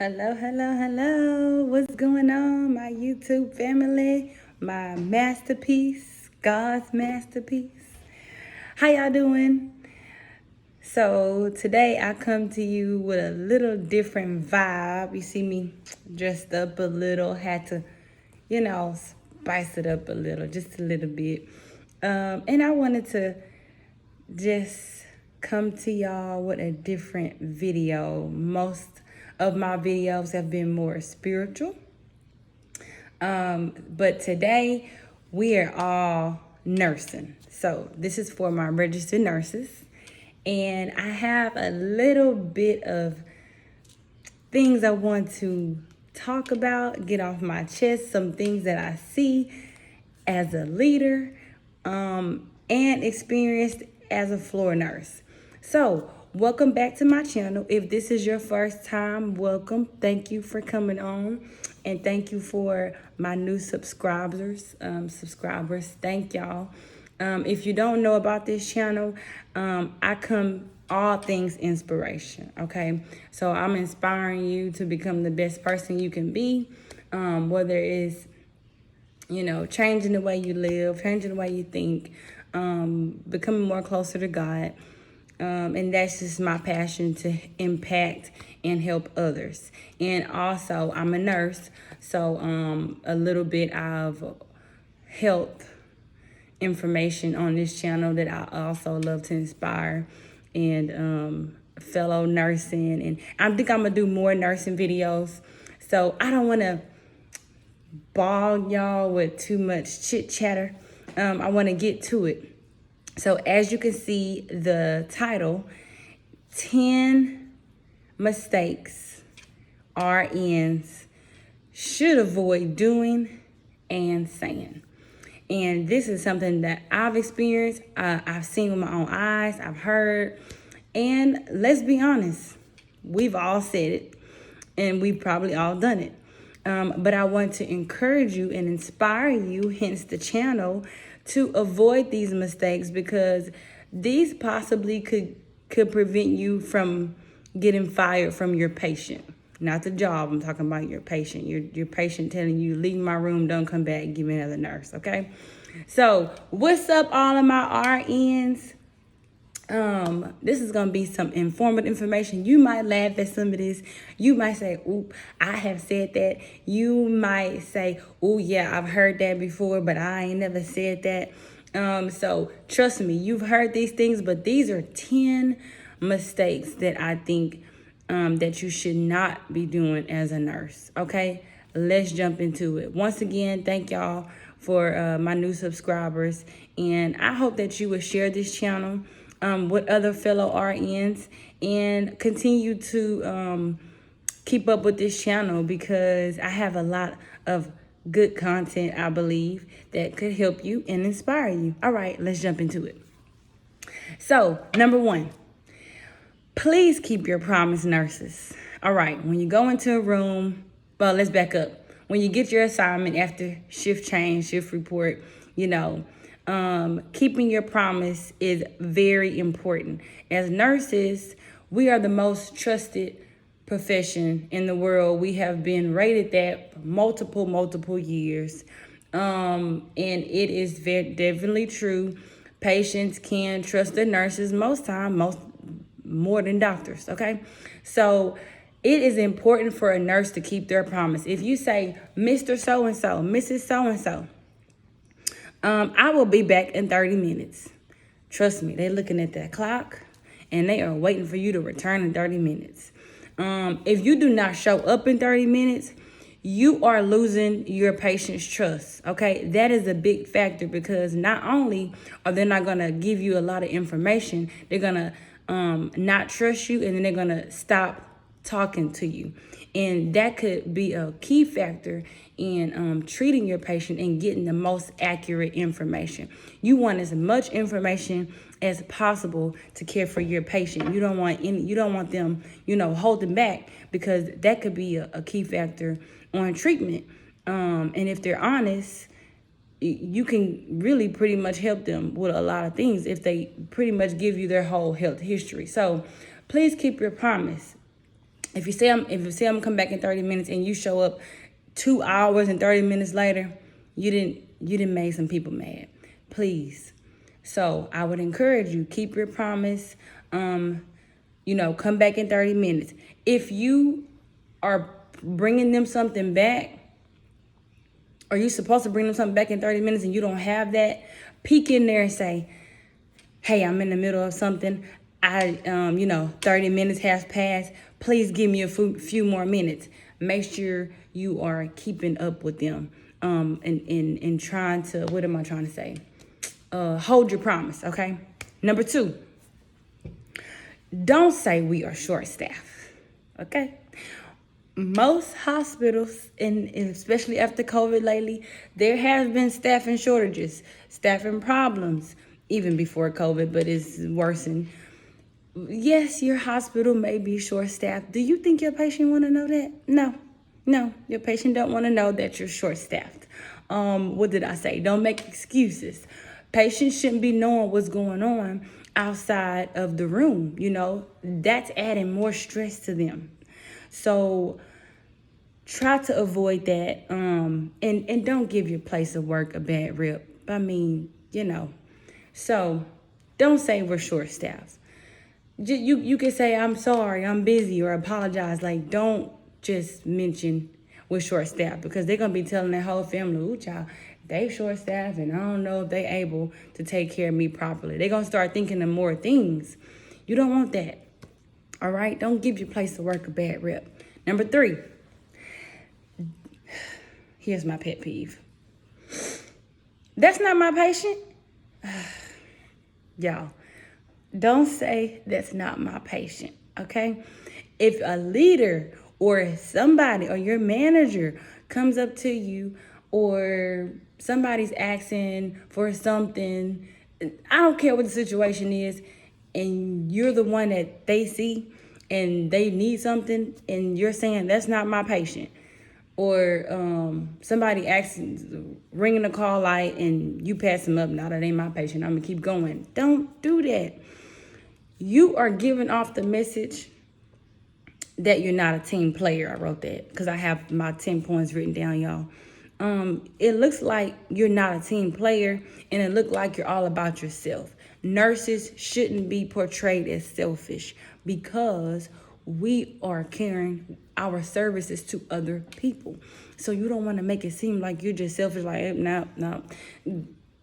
Hello, hello, hello. What's going on, my YouTube family? My masterpiece, God's masterpiece. How y'all doing? So today I come to you with a little different vibe. You see me dressed up a little, had to, spice it up a little, just a little bit. And I wanted to just come to y'all with a different video. Most of my videos have been more spiritual. But today we are all nursing. So this is for my registered nurses. And I have a little bit of things I want to talk about, get off my chest, some things that I see as a leader and experienced as a floor nurse. So, welcome back to my channel. If this is your first time, welcome. Thank you for coming on, and thank you for my new subscribers. Thank y'all. If you don't know about this channel, I come all things inspiration, okay? So I'm inspiring you to become the best person you can be, whether it's, changing the way you live, changing the way you think, becoming more closer to God. And that's just my passion to impact and help others. And also, I'm a nurse, so a little bit of health information on this channel that I also love to inspire and fellow nursing. And I think I'm gonna do more nursing videos. So I don't wanna bog y'all with too much chit chatter. I wanna get to it. So as you can see, the title, 10 mistakes RNs should avoid doing and saying. And this is something that I've experienced, I've seen with my own eyes, I've heard. And let's be honest, we've all said it, and we've probably all done it. But I want to encourage you and inspire you, hence the channel, to avoid these mistakes, because these possibly could prevent you from getting fired from your patient. Not the job, I'm talking about your patient. Your patient telling you, leave my room, don't come back, give me another nurse, okay? So, what's up, all of my RNs? This is gonna be some informative information. You might laugh at some of this. You might say, "Oop, I have said that." You might say, "Oh yeah, I've heard that before, but I ain't never said that." So trust me, you've heard these things, but these are 10 mistakes that I think that you should not be doing as a nurse. Okay, let's jump into it. Once again, thank y'all for my new subscribers, and I hope that you will share this channel with other fellow RNs and continue to keep up with this channel, because I have a lot of good content, I believe, that could help you and inspire you. All right, let's jump into it. So, number one, please keep your promise, nurses. All right, when you go into a room, well, let's back up. When you get your assignment after shift change, shift report, keeping your promise is very important. As nurses, we are the most trusted profession in the world. We have been rated that for multiple years. And it is definitely true. Patients can trust the nurses more than doctors, okay? So it is important for a nurse to keep their promise. If you say, Mr. So-and-so, Mrs. So-and-so, I will be back in 30 minutes. Trust me, they're looking at that clock and they are waiting for you to return in 30 minutes. If you do not show up in 30 minutes, you are losing your patient's trust, okay? That is a big factor, because not only are they not gonna give you a lot of information, they're gonna not trust you, and then they're gonna stop talking to you. And that could be a key factor in treating your patient and getting the most accurate information. You want as much information as possible to care for your patient. You don't want them, holding back, because that could be a key factor on treatment. And if they're honest, you can really pretty much help them with a lot of things if they pretty much give you their whole health history. So please keep your promise. If you say I'm come back in 30 minutes and you show up 2 hours and 30 minutes later, you didn't make some people mad. Please. So I would encourage you, keep your promise. Come back in 30 minutes. If you are bringing them something back, or you supposed to bring them something back in 30 minutes and you don't have that, peek in there and say, hey, I'm in the middle of something. 30 minutes has passed. Please give me a few more minutes. Make sure you are keeping up with them. And trying to, what am I trying to say? Hold your promise, okay? Number 2, don't say we are short-staffed, okay? Most hospitals, and especially after COVID lately, there has been staffing shortages, staffing problems, even before COVID, but it's worsened. Yes, your hospital may be short-staffed. Do you think your patient want to know that? No, your patient don't want to know that you're short-staffed. What did I say? Don't make excuses. Patients shouldn't be knowing what's going on outside of the room. That's adding more stress to them. So try to avoid that. And don't give your place of work a bad rep. So don't say we're short-staffed. You can say, I'm sorry, I'm busy, or apologize. Like, don't just mention we're short-staffed, because they're going to be telling their whole family, ooh, child, they short-staffed, and I don't know if they able to take care of me properly. They're going to start thinking of more things. You don't want that. All right? Don't give your place of work a bad rep. Number 3, here's my pet peeve. That's not my patient. Y'all, don't say that's not my patient, okay? If a leader or somebody or your manager comes up to you, or somebody's asking for something, I don't care what the situation is, and you're the one that they see and they need something, and you're saying that's not my patient, or somebody asking, ringing the call light, and you pass them up, now that ain't my patient, I'm gonna keep going. Don't do that. You are giving off the message that you're not a team player. I wrote that because I have my 10 points written down, y'all. It looks like you're not a team player, and it looks like you're all about yourself. Nurses shouldn't be portrayed as selfish, because we are carrying our services to other people. So you don't want to make it seem like you're just selfish, like, no,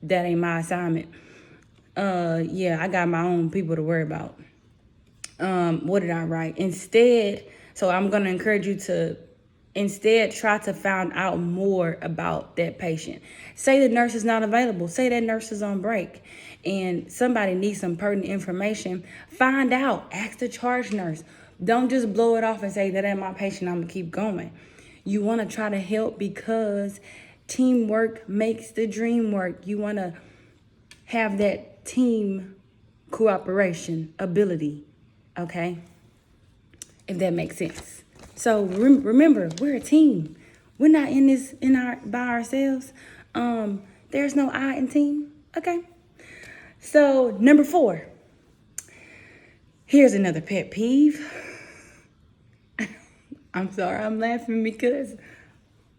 that ain't my assignment. I got my own people to worry about. What did I write? So I'm going to encourage you to instead try to find out more about that patient. Say the nurse is not available. Say that nurse is on break and somebody needs some pertinent information. Find out. Ask the charge nurse. Don't just blow it off and say, that ain't my patient, I'm going to keep going. You want to try to help, because teamwork makes the dream work. You want to have that team cooperation ability, okay? If that makes sense. So remember, we're a team. We're not by ourselves. There's no I in team, okay? So number 4, here's another pet peeve. I'm sorry, I'm laughing because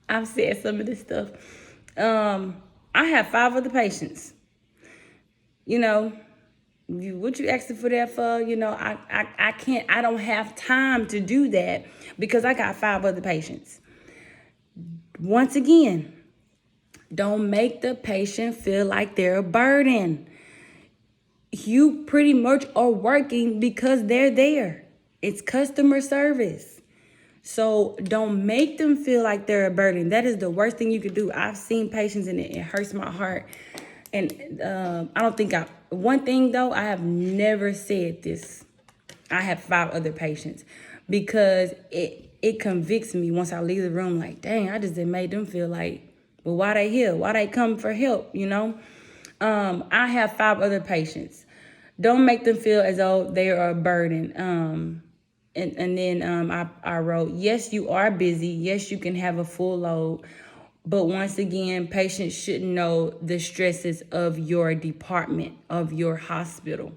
I've said some of this stuff. I have 5 other patients. What you asking for that for? I don't have time to do that because I got 5 other patients. Once again, don't make the patient feel like they're a burden. You pretty much are working because they're there. It's customer service. So don't make them feel like they're a burden. That is the worst thing you could do. I've seen patients and it hurts my heart. And one thing though, I have never said this. I have 5 other patients, because it convicts me once I leave the room, like, dang, I just done made them feel like, well, why they here? Why they come for help, I have 5 other patients. Don't make them feel as though they are a burden. And then I wrote, yes, you are busy. Yes, you can have a full load. But once again, patients should know the stresses of your department, of your hospital.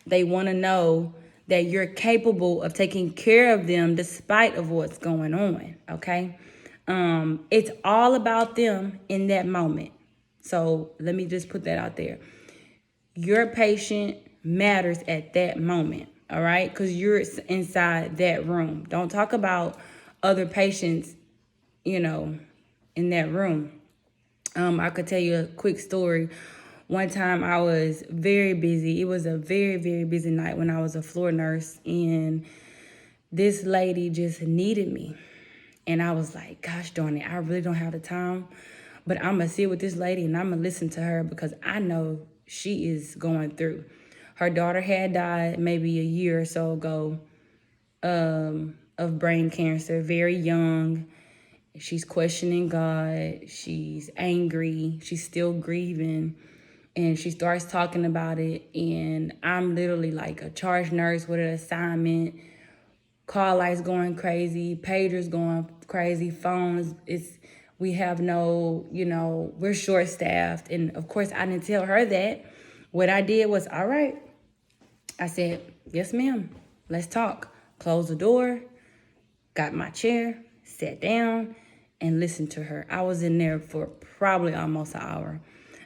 They want to know that you're capable of taking care of them despite of what's going on, okay? It's all about them in that moment. So let me just put that out there. Your patient matters at that moment, all right? Because you're inside that room. Don't talk about other patients, in that room. I could tell you a quick story. One time I was very busy. It was a very, very busy night when I was a floor nurse, and this lady just needed me. And I was like, gosh darn it, I really don't have the time, but I'm going to sit with this lady and I'm going to listen to her because I know she is going through. Her daughter had died maybe a year or so ago of brain cancer, very young. She's questioning God. She's angry. She's still grieving. And she starts talking about it. And I'm literally like a charge nurse with an assignment. Call lights going crazy. Pagers going crazy. Phones. We have no, we're short staffed. And of course, I didn't tell her that. What I did was, all right. I said, yes, ma'am. Let's talk. Close the door. Got my chair. Sat down and listened to her. I was in there for probably almost an hour.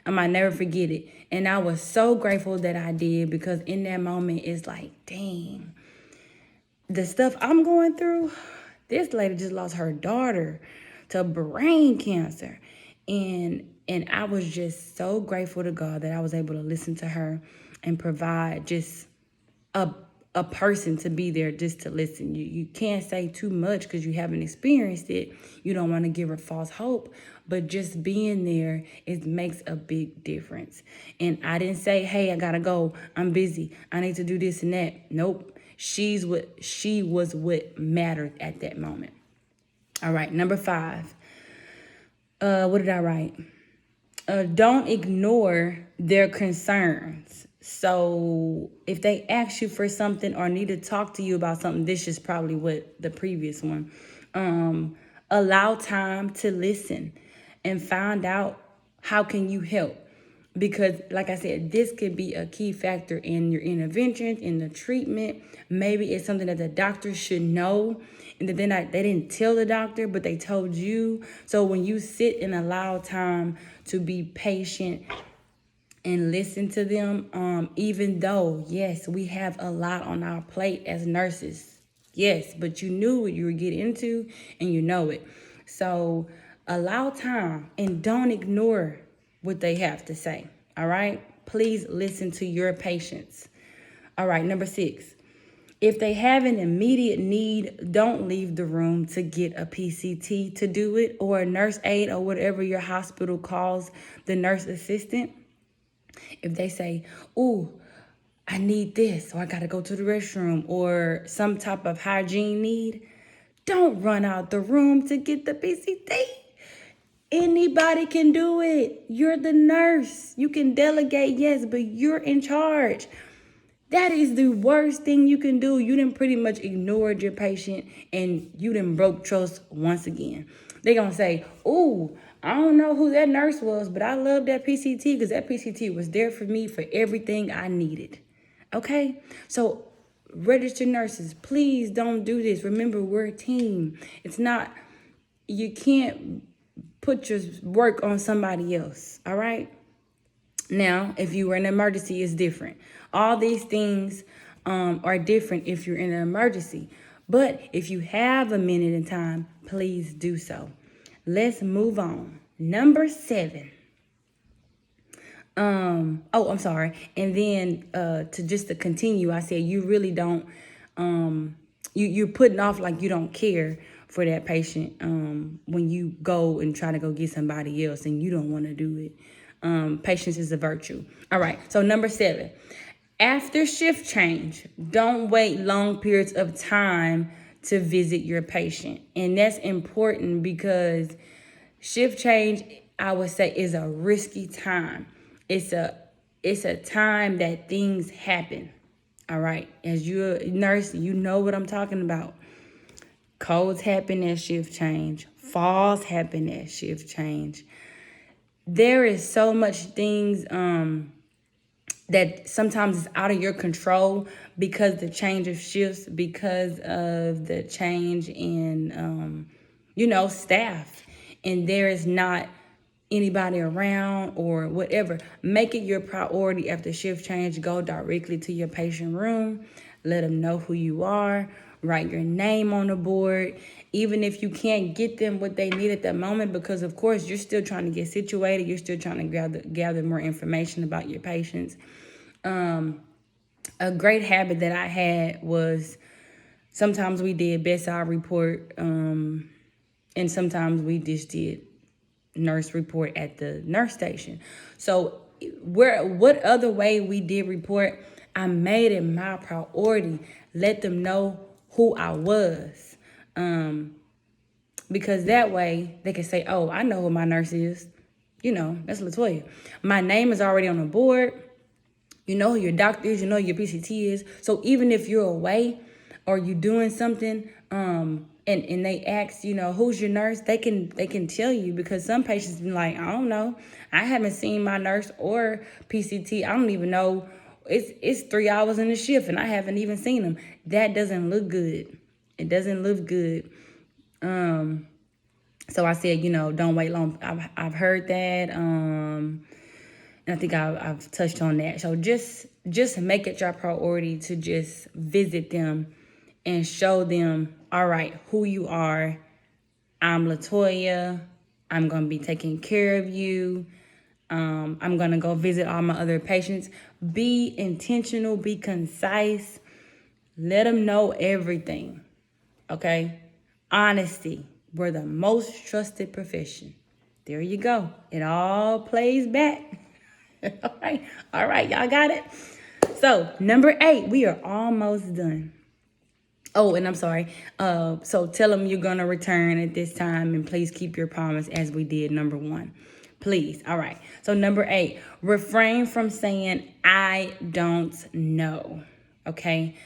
I might never forget it. And I was so grateful that I did, because in that moment, it's like, dang, the stuff I'm going through, this lady just lost her daughter to brain cancer. And I was just so grateful to God that I was able to listen to her and provide just a person to be there just to listen. You can't say too much because you haven't experienced it. You don't want to give her false hope, but just being there, it makes a big difference. And I didn't say, hey, I gotta go, I'm busy, I need to do this and that. Nope. She was what mattered at that moment. All right, number 5. What did I write? Don't ignore their concerns. So if they ask you for something or need to talk to you about something, this is probably what the previous one. Allow time to listen and find out how can you help. Because like I said, this could be a key factor in your interventions, in the treatment. Maybe it's something that the doctor should know and that they didn't tell the doctor, but they told you. So when you sit and allow time to be patient and listen to them, even though, yes, we have a lot on our plate as nurses. Yes, but you knew what you were getting into and you know it. So allow time and don't ignore what they have to say. All right? Please listen to your patients. All right, number 6. If they have an immediate need, don't leave the room to get a PCT to do it, or a nurse aide, or whatever your hospital calls the nurse assistant. If they say, ooh, I need this, or I gotta go to the restroom, or some type of hygiene need, don't run out the room to get the PCT. Anybody can do it. You're the nurse. You can delegate, yes, but you're in charge. That is the worst thing you can do. You done pretty much ignored your patient and you done broke trust once again. They're going to say, ooh, I don't know who that nurse was, but I love that PCT because that PCT was there for me for everything I needed. Okay? So registered nurses, please don't do this. Remember, we're a team. It's not, you can't put your work on somebody else. All right? Now, if you were in an emergency, it's different. All these things are different if you're in an emergency. But if you have a minute in time, please do so. Let's move on. Number 7. I'm sorry. And then to continue, I said you really don't, you're putting off like you don't care for that patient when you go and try to go get somebody else and you don't want to do it. Patience is a virtue. All right. So number 7, after shift change, don't wait long periods of time to visit your patient. And that's important because shift change, I would say, is a risky time. It's a time that things happen. All right. As you're a nurse, you know what I'm talking about. Colds happen at shift change. Falls happen at shift change. There is so much things that sometimes is out of your control because the change of shifts, because of the change in, staff, and there is not anybody around or whatever. Make it your priority after shift change. Go directly to your patient room. Let them know who you are. Write your name on the board. Even if you can't get them what they need at that moment, because of course you're still trying to get situated. You're still trying to gather more information about your patients. A great habit that I had was sometimes we did bedside report, and sometimes we just did nurse report at the nurse station. So what other way we did report, I made it my priority. Let them know who I was. Because that way they can say, oh, I know who my nurse is. That's Latoya. My name is already on the board. You know who your doctor is, you know who your PCT is. So even if you're away or you're doing something, and they ask, who's your nurse, they can tell you, because some patients be like, I don't know. I haven't seen my nurse or PCT. I don't even know. It's 3 hours in the shift and I haven't even seen them. That doesn't look good. It doesn't look good. So I said, don't wait long. I've heard that. And I think I've touched on that. So just make it your priority to just visit them and show them, all right, who you are. I'm Latoya. I'm going to be taking care of you. I'm going to go visit all my other patients. Be intentional, be concise. Let them know everything, okay? Honesty. We're the most trusted profession. There you go. It all plays back. All right, y'all got it? So, number 8, we are almost done. Oh, and I'm sorry. So tell them you're going to return at this time, and please keep your promise as we did number 1. Please. All right. So number 8, refrain from saying, I don't know. Okay?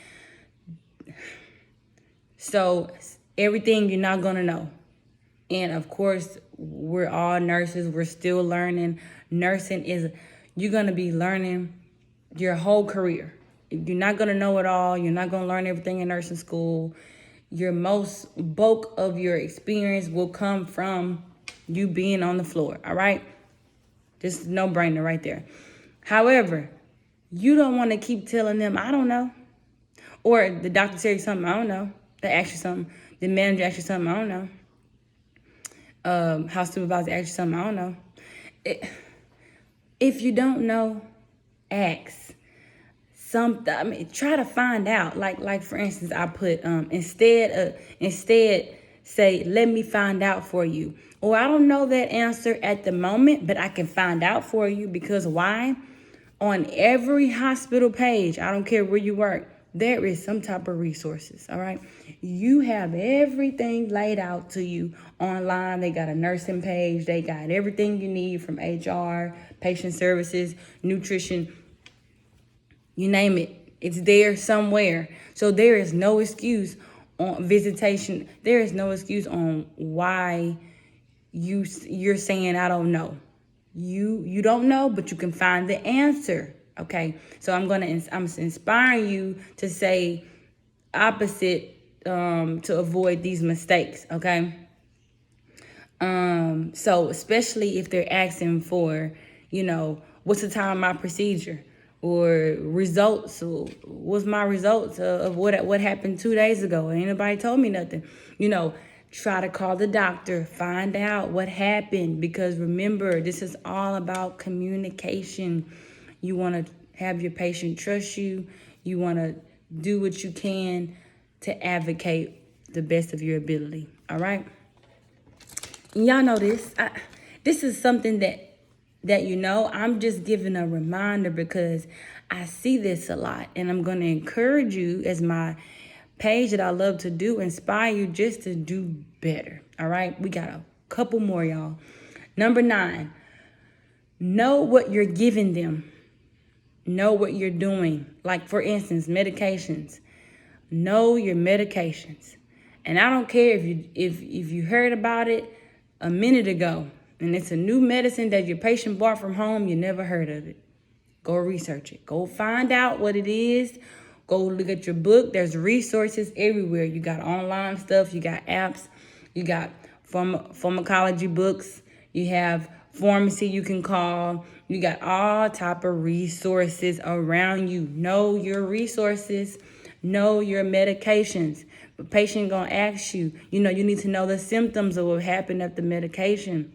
So everything you're not going to know. And of course, we're all nurses. We're still learning. Nursing you're going to be learning your whole career. You're not going to know it all. You're not going to learn everything in nursing school. Your bulk of your experience will come from you being on the floor. All right? Just no brainer right there. However, you don't want to keep telling them, I don't know. Or the doctor tells you something, I don't know. They ask you something. The manager asks you something, I don't know. House supervisor asks you something, I don't know. If you don't know, ask. Try to find out. Like for instance, I put instead say, let me find out for you. Or I don't know that answer at the moment, but I can find out for you, because why? On every hospital page, I don't care where you work, there is some type of resources, all right? You have everything laid out to you online. They got a nursing page. They got everything you need from HR, patient services, nutrition, you name it. It's there somewhere. So there is no excuse on visitation. There is no excuse on why you're saying, I don't know. You don't know, but you can find the answer. Okay. So I'm inspiring you to say opposite, to avoid these mistakes. Okay. So especially if they're asking for, what's the time of my procedure, or results, or what's my results of what happened 2 days ago. Ain't nobody told me nothing. Try to call the doctor, find out what happened, because remember, this is all about communication. You want to have your patient trust you. You want to do what you can to advocate the best of your ability. All right? Y'all know this. This is something that I'm just giving a reminder, because I see this a lot, and I'm going to encourage you, as my page that I love to do, inspire you just to do better. All right, we got a couple more, y'all. Number 9, know what you're giving them. Know what you're doing. Like, for instance, medications. Know your medications. And I don't care if you heard about it a minute ago, and it's a new medicine that your patient bought from home, you never heard of it. Go research it. Go find out what it is. Go look at your book. There's resources everywhere. You got online stuff. You got apps. You got pharmacology books. You have pharmacy you can call. You got all type of resources around you. Know your resources. Know your medications. The patient gonna ask you, you need to know the symptoms of what happened after medication.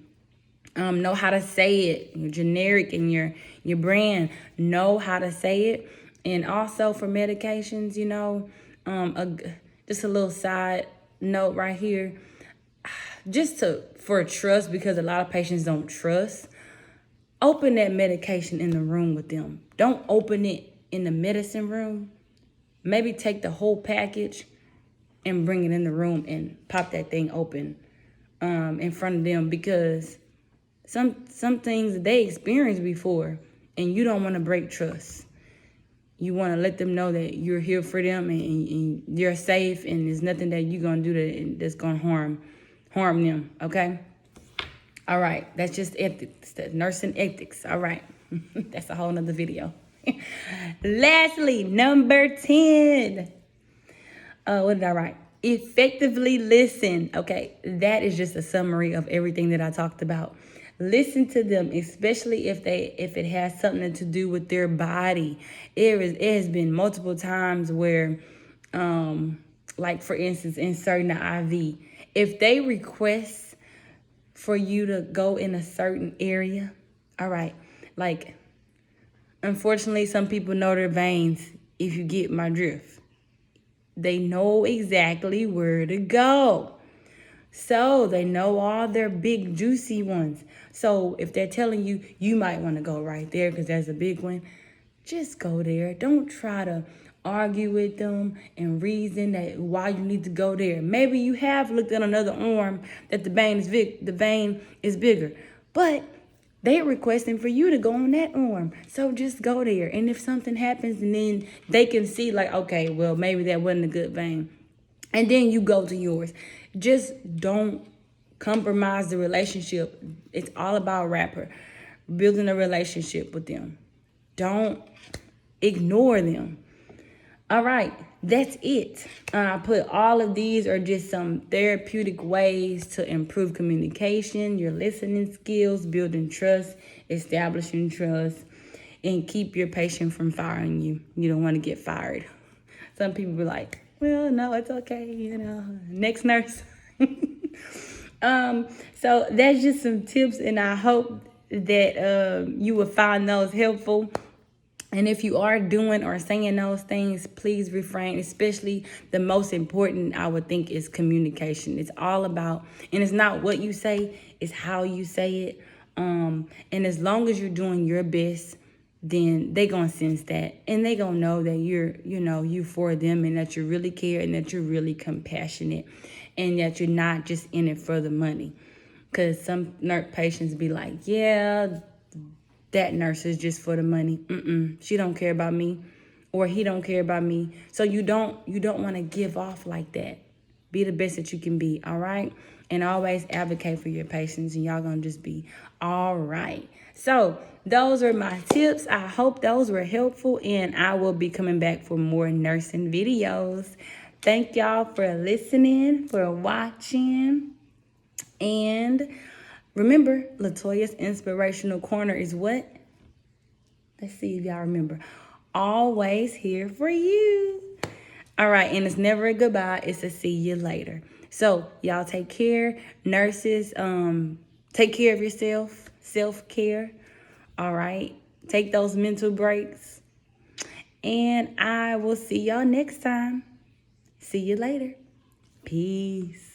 Know how to say it, your generic and your brand. Know how to say it. And also for medications, just a little side note right here. For trust, because a lot of patients don't trust. Open that medication in the room with them. Don't open it in the medicine room. Maybe take the whole package and bring it in the room and pop that thing open in front of them, because some things that they experienced before, and you don't want to break trust. You want to let them know that you're here for them and you're safe, and there's nothing that you're going to do that's going to harm them, okay? All right, that's just ethics, that's nursing ethics, all right? That's a whole nother video. Lastly, number 10. What did I write? Effectively listen. Okay, that is just a summary of everything that I talked about. Listen to them, especially if it has something to do with their body. It has been multiple times where, like for instance, inserting an IV. If they request for you to go in a certain area, all right, like unfortunately, some people know their veins, if you get my drift. They know exactly where to go. So they know all their big juicy ones. So if they're telling you, you might want to go right there because there's a big one, just go there. Don't try to argue with them and reason that why you need to go there. Maybe you have looked at another arm that the vein is bigger, but they're requesting for you to go on that arm. So just go there. And if something happens, and then they can see like, okay, well, maybe that wasn't a good vein. And then you go to yours. Just don't compromise the relationship. It's all about building a relationship with them. Don't ignore them. All right, that's it. I put all of these are just some therapeutic ways to improve communication, your listening skills, building trust, establishing trust, and keep your patient from firing you. You don't want to get fired. Some people be like, well, no, it's okay, next nurse. So that's just some tips, and I hope that you will find those helpful. And if you are doing or saying those things, please refrain, especially the most important, I would think, is communication. It's all about, and it's not what you say, it's how you say it. And as long as you're doing your best, then they gonna sense that, and they gonna know that you for them, and that you really care, and that you're really compassionate, and that you're not just in it for the money. Because some patients be like, yeah, that nurse is just for the money. She don't care about me, or he don't care about me. So you don't want to give off like that. Be the best that you can be, all right? And always advocate for your patients, and y'all gonna just be all right. So those are my tips. I hope those were helpful, and I will be coming back for more nursing videos. Thank y'all for listening, for watching, and remember, Latoya's Inspirational Corner is what? Let's see if y'all remember. Always here for you. All right, and it's never a goodbye. It's a see you later. So y'all take care. Nurses, take care of yourself. Self-care. All right. Take those mental breaks. And I will see y'all next time. See you later. Peace.